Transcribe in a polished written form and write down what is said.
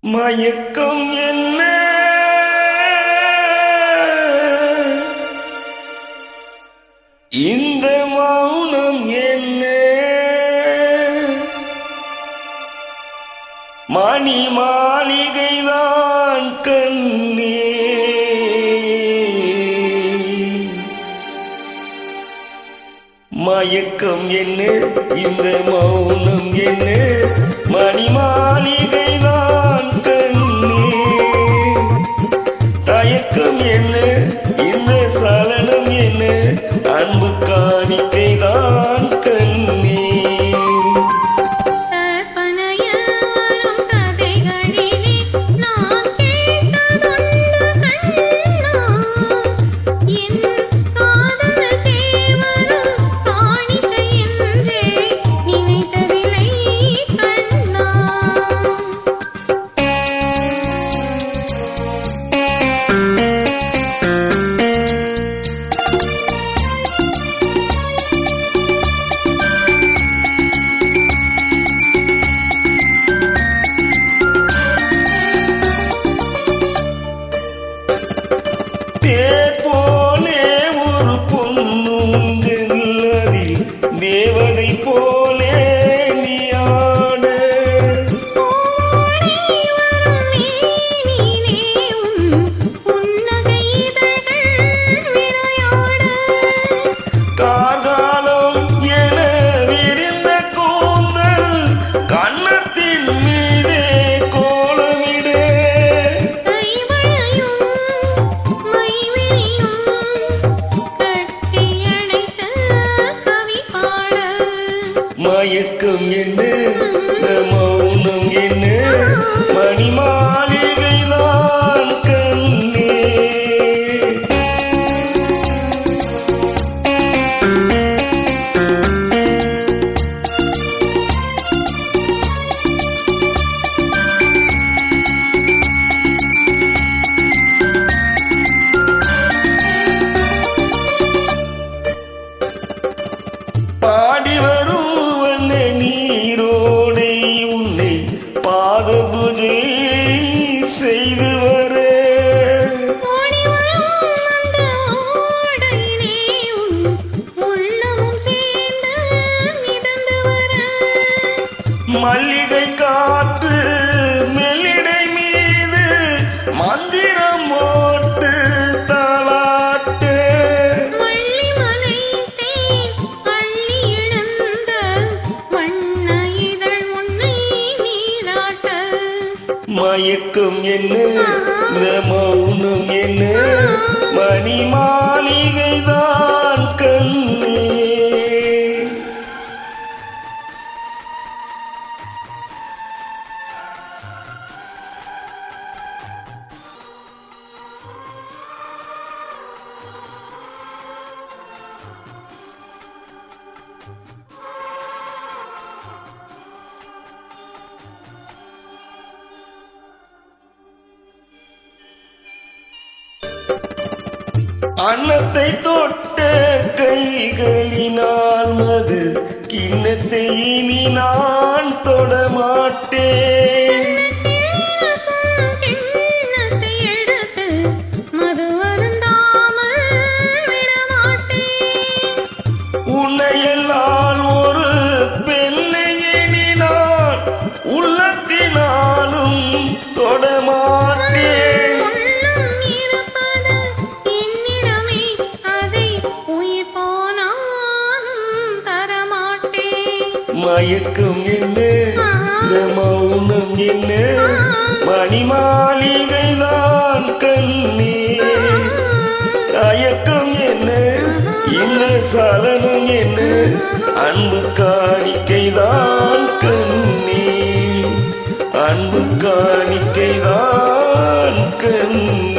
மயக்கம் என்ன இந்த மௌனம் என்ன மணி மாளிகைதான் கண்ணே மயக்கம் என்ன இந்த மௌனம் என்ன மணி மாளிகைதான் கண்ணே தயக்கம் என்ன இந்த சலனம் என்ன அன்பு காணிக்கைதான் கண்ணே தேவதை போலே நீ ஆடு கார்காலம் என விரிந்த கூந்தல் கன்னத்தின் மீதே கோலமிடு மயக்கம் என்ன மௌனம் என்ன மணி மாளிகைதான் கண்ணே பாடி வரும் நீரோடை உன்னை பாத பூஜை செய்து வர மல்லிகை காற்று மெல்லிடை மீது மந்திரம் போட்டு தாளாட்டு மயக்கம் என்ன மௌனம் என்ன மணி மாளிகைதான் கண்ணே அன்னத்தை தொட்ட கைகளினால் மது கிண்ணத்தை இனி நான் தொடமாட்டேன் உன்னையெல்லாம் ஒரு பெண்ணை இனி நான் உள்ளத்தினாலும் தொடமாட்டேன் மயக்கம் என்ன மௌனம் என்ன மணி மாளிகைதான் கண்ணே தயக்கம் என்ன இந்த சலனம் என்ன அன்பு காணிக்கைதான் கண்ணே அன்பு காணிக்கைதான் கண்ணே